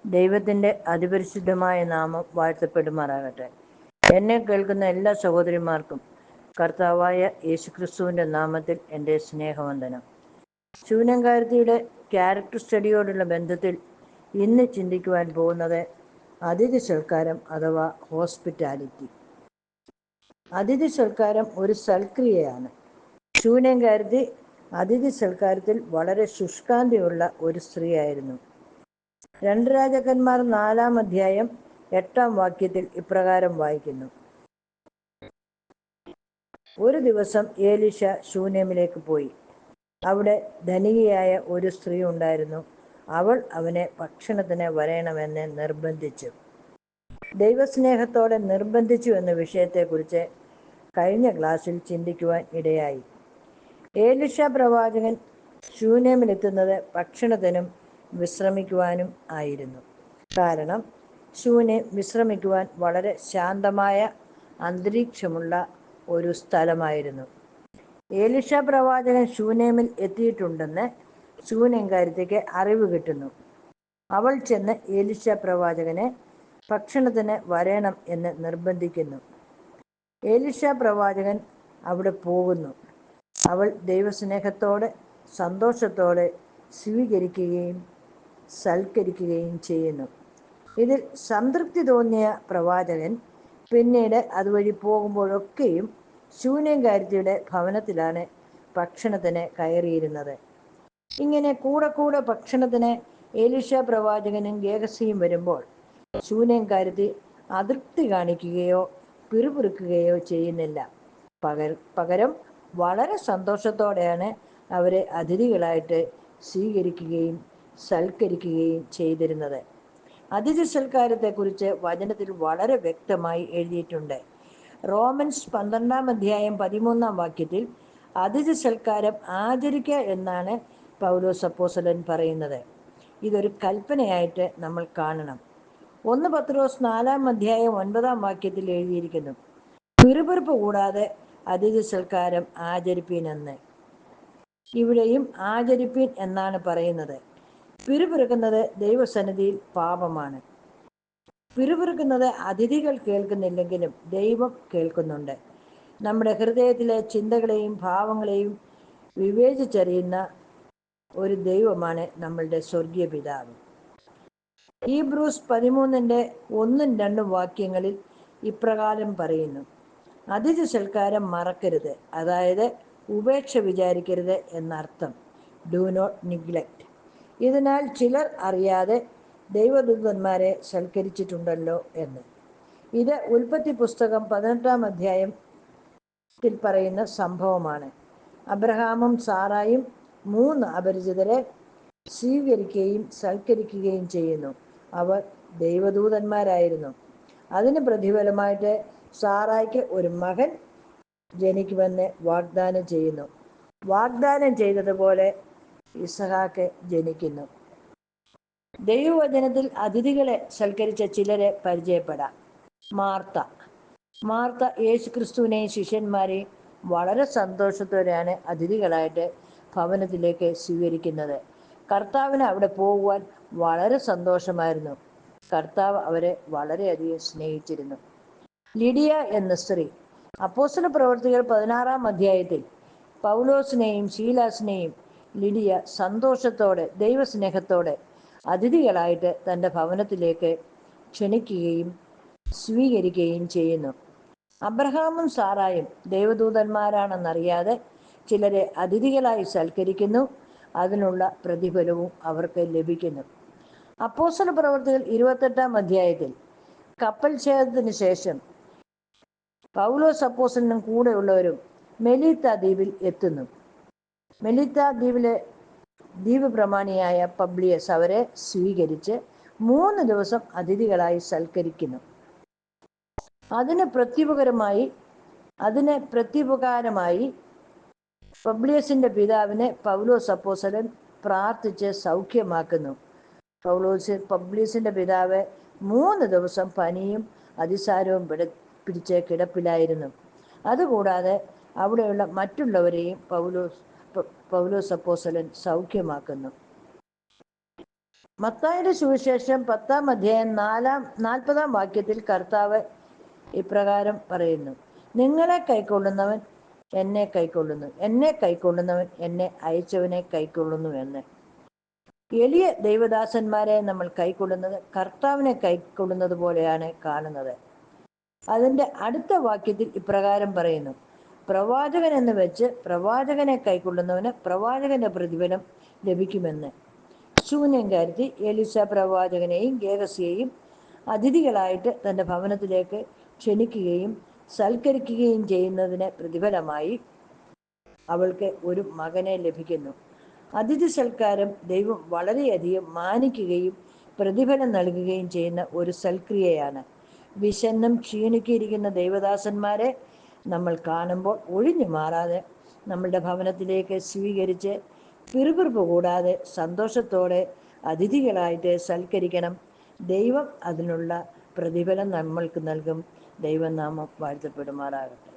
ദൈവത്തിൻ്റെ അതിപരിശുദ്ധമായ നാമം വാഴ്ത്തപ്പെടുമാറാകട്ടെ. എന്നെ കേൾക്കുന്ന എല്ലാ സഹോദരിമാർക്കും കർത്താവായ യേശുക്രിസ്തുവിൻ്റെ നാമത്തിൽ എൻ്റെ സ്നേഹവന്ദനം. ശൂന്യംകാരത്തിയുടെ ക്യാരക്ടർ സ്റ്റഡിയോടുള്ള ബന്ധത്തിൽ ഇന്ന് ചിന്തിക്കുവാൻ പോകുന്നത് അതിഥി സൽക്കാരം അഥവാ ഹോസ്പിറ്റാലിറ്റി. അതിഥി സൽക്കാരം ഒരു സൽക്രിയയാണ്. ശൂന്യംകാരത്തി അതിഥി സൽക്കാരത്തിൽ വളരെ ശുഷ്കാന്തിയുള്ള ഒരു സ്ത്രീയായിരുന്നു. 2 രാജാക്കന്മാർ 4-ാം അധ്യായം 8-ാം വാക്യത്തിൽ ഇപ്രകാരം വായിക്കുന്നു: ഒരു ദിവസം ഏലീശ ശൂനേമിലേക്ക് പോയി. അവിടെ ധനികയായ ഒരു സ്ത്രീ ഉണ്ടായിരുന്നു. അവൾ അവനെ ഭക്ഷണത്തിന് വരണമെന്ന് നിർബന്ധിച്ചു. ദൈവസ്നേഹത്തോടെ നിർബന്ധിച്ചു എന്ന വിഷയത്തെക്കുറിച്ച് കഴിഞ്ഞ ക്ലാസ്സിൽ ചിന്തിക്കുവാൻ ഇടയായി. ഏലീശ പ്രവാചകൻ ശൂനേമിലെത്തുന്നത് ഭക്ഷണത്തിനും വിശ്രമിക്കുവാനും ആയിരുന്നു. കാരണം ശൂനേം വിശ്രമിക്കുവാൻ വളരെ ശാന്തമായ അന്തരീക്ഷമുള്ള ഒരു സ്ഥലമായിരുന്നു. ഏലീശ പ്രവാചകൻ ശൂനേമിൽ എത്തിയിട്ടുണ്ടെന്ന് ശൂനേംകാരത്തിക്ക് അറിവ് കിട്ടുന്നു. അവൾ ചെന്ന് ഏലീശ പ്രവാചകനെ ഭക്ഷണത്തിന് വരണം എന്ന് നിർബന്ധിക്കുന്നു. ഏലീശ പ്രവാചകൻ അവിടെ പോകുന്നു. അവൾ ദൈവസ്നേഹത്തോടെ സന്തോഷത്തോടെ സ്വീകരിക്കുകയും സൽക്കരിക്കുകയും ചെയ്യുന്നു. ഇതിൽ സംതൃപ്തി തോന്നിയ പ്രവാചകൻ പിന്നീട് അതുവഴി പോകുമ്പോഴൊക്കെയും ശൂന്യംകാരത്തിയുടെ ഭവനത്തിലാണ് ഭക്ഷണത്തിന് കയറിയിരുന്നത്. ഇങ്ങനെ കൂടെ കൂടെ ഭക്ഷണത്തിന് ഏലീശ പ്രവാചകനും ഗേഹസിയും വരുമ്പോൾ ശൂന്യംകാരത്തി അതൃപ്തി കാണിക്കുകയോ പിറുപിറുക്കുകയോ ചെയ്യുന്നില്ല. പകരം വളരെ സന്തോഷത്തോടെയാണ് അവരെ അതിഥികളായിട്ട് സ്വീകരിക്കുകയും സൽക്കരിക്കുകയും ചെയ്തിരുന്നത്. അതിഥി സൽക്കാരത്തെക്കുറിച്ച് വചനത്തിൽ വളരെ വ്യക്തമായി എഴുതിയിട്ടുണ്ട്. റോമൻസ് 12-ാം അധ്യായം 13-ാം വാക്യത്തിൽ അതിഥി സൽക്കാരം ആചരിക്കുക എന്നാണ് പൗലോസ് അപ്പോസ്തലൻ പറയുന്നത്. ഇതൊരു കൽപ്പനയായിട്ട് നമ്മൾ കാണണം. 1 പത്രോസ് 4-ാം അധ്യായം 9-ാം വാക്യത്തിൽ എഴുതിയിരിക്കുന്നു: പിറുപിറുപ്പ് കൂടാതെ അതിഥി സൽക്കാരം ആചരിപ്പീനെന്ന്. ഇവിടെയും ആചരിപ്പീൻ എന്നാണ് പറയുന്നത്. പിറുപിറുക്കുന്നത് ദൈവസന്നിധിയിൽ പാപമാണ്. പിറുപിറുക്കുന്നത് അതിഥികൾ കേൾക്കുന്നില്ലെങ്കിലും ദൈവം കേൾക്കുന്നുണ്ട്. നമ്മുടെ ഹൃദയത്തിലെ ചിന്തകളെയും ഭാവങ്ങളെയും വിവേചിച്ചറിയുന്ന ഒരു ദൈവമാണ് നമ്മളുടെ സ്വർഗീയ പിതാവ്. ഹീബ്രൂസ് 13-ന്റെ 1-2 വാക്യങ്ങളിൽ ഇപ്രകാരം പറയുന്നു: അതിഥി സൽക്കാരം മറക്കരുത്, അതായത് ഉപേക്ഷ വിചാരിക്കരുത് എന്നർത്ഥം. Do not neglect. ഇതിനാൽ ചിലർ അറിയാതെ ദൈവദൂതന്മാരെ സൽക്കരിച്ചിട്ടുണ്ടല്ലോ എന്ന്. ഇത് ഉൽപ്പത്തി പുസ്തകം 18-ാം അധ്യായത്തിൽ പറയുന്ന സംഭവമാണ്. അബ്രഹാമും സാറായും 3 അപരിചിതരെ സ്വീകരിക്കുകയും സൽക്കരിക്കുകയും ചെയ്യുന്നു. അവർ ദൈവദൂതന്മാരായിരുന്നു. അതിന് പ്രതിഫലമായിട്ട് സാറായ്ക്ക് ഒരു മകൻ ജനിക്കുമെന്ന് വാഗ്ദാനം ചെയ്യുന്നു. വാഗ്ദാനം ചെയ്തതുപോലെ ഇസഹാക്ക് ജനിക്കുന്നു. ദൈവവചനത്തിൽ അതിഥികളെ സൽക്കരിച്ച ചിലരെ പരിചയപ്പെടാം. മാർത്ത യേശുക്രിസ്തുവിനെയും ശിഷ്യന്മാരെയും വളരെ സന്തോഷത്തോടെയാണ് അതിഥികളായിട്ട് ഭവനത്തിലേക്ക് സ്വീകരിക്കുന്നത്. കർത്താവിന് അവിടെ പോകുവാൻ വളരെ സന്തോഷമായിരുന്നു. കർത്താവ് അവരെ വളരെയധികം സ്നേഹിച്ചിരുന്നു. ലിഡിയ എന്ന സ്ത്രീ അപ്പോസ്തല പ്രവൃത്തികൾ 16-ാം അധ്യായത്തിൽ പൗലോസിനെയും ശീലാസിനെയും ലിഡിയ സന്തോഷത്തോടെ ദൈവസ്നേഹത്തോടെ അതിഥികളായിട്ട് തൻ്റെ ഭവനത്തിലേക്ക് ക്ഷണിക്കുകയും സ്വീകരിക്കുകയും ചെയ്യുന്നു. അബ്രഹാമും സാറായും ദൈവദൂതന്മാരാണെന്നറിയാതെ ചിലരെ അതിഥികളായി സൽക്കരിക്കുന്നു. അതിനുള്ള പ്രതിഫലവും അവർക്ക് ലഭിക്കുന്നു. അപ്പോസ്തല പ്രവൃത്തികൾ 28-ാം അധ്യായത്തിൽ കപ്പൽ ഛേദത്തിന് ശേഷം പൗലോസ് അപ്പോസ്തലനും കൂടെയുള്ളവരും മെലീത്ത ദ്വീപിൽ എത്തുന്നു. മെലീത്ത ദ്വീപിലെ ദ്വീപ് പ്രമാണിയായ പബ്ലിയസ് അവരെ സ്വീകരിച്ച് 3 ദിവസം അതിഥികളായി സൽക്കരിക്കുന്നു. അതിന് പ്രത്യുപകാരമായി പബ്ലിയസിന്റെ പിതാവിനെ പൗലോസ് അപ്പോസ്തലൻ പ്രാർത്ഥിച്ച് സൗഖ്യമാക്കുന്നു. പബ്ലിയസിന്റെ പിതാവ് 3 ദിവസം പനിയും അതിസാരവും പിടിച്ച് കിടപ്പിലായിരുന്നു. അതുകൂടാതെ അവിടെയുള്ള മറ്റുള്ളവരെയും പൗലോസ് അപ്പോസ്തലൻ സൗഖ്യമാക്കുന്നു. മത്തായിയുടെ സുവിശേഷം 10-ാം അധ്യായം 40-ാം വാക്യത്തിൽ കർത്താവ് ഇപ്രകാരം പറയുന്നു: നിങ്ങളെ കൈക്കൊള്ളുന്നവൻ എന്നെ കൈക്കൊള്ളുന്നു, എന്നെ കൈക്കൊള്ളുന്നവൻ എന്നെ അയച്ചവനെ കൈക്കൊള്ളുന്നു എന്ന്. എളിയ ദൈവദാസന്മാരെ നമ്മൾ കൈക്കൊള്ളുന്നത് കർത്താവിനെ കൈക്കൊള്ളുന്നത് പോലെയാണ് കാണുന്നത്. അതിൻ്റെ അടുത്ത വാക്യത്തിൽ ഇപ്രകാരം പറയുന്നു: പ്രവാചകൻ എന്ന് വെച്ച് പ്രവാചകനെ കൈക്കൊള്ളുന്നവന് പ്രവാചകന്റെ പ്രതിഫലം ലഭിക്കുമെന്ന്. ശൂന്യംകാരത്തി എലിസ പ്രവാചകനെയും ഗേഹസിയെയും അതിഥികളായിട്ട് തൻ്റെ ഭവനത്തിലേക്ക് ക്ഷണിക്കുകയും സൽക്കരിക്കുകയും ചെയ്യുന്നതിന് പ്രതിഫലമായി അവൾക്ക് ഒരു മകനെ ലഭിക്കുന്നു. അതിഥി സൽക്കാരം ദൈവം വളരെയധികം മാനിക്കുകയും പ്രതിഫലം നൽകുകയും ചെയ്യുന്ന ഒരു സൽക്രിയയാണ്. വിശന്നും ക്ഷീണിക്കിയിരിക്കുന്ന ദൈവദാസന്മാരെ നമ്മൾ കാണുമ്പോൾ ഒഴിഞ്ഞു മാറാതെ നമ്മളുടെ ഭവനത്തിലേക്ക് സ്വീകരിച്ച് പിറുപിറുപ്പ് കൂടാതെ സന്തോഷത്തോടെ അതിഥികളായിട്ട് സൽക്കരിക്കണം. ദൈവം അതിനുള്ള പ്രതിഫലം നമ്മൾക്ക് നൽകും. ദൈവനാമം വാഴ്ത്തപ്പെടുമാറാകട്ടെ.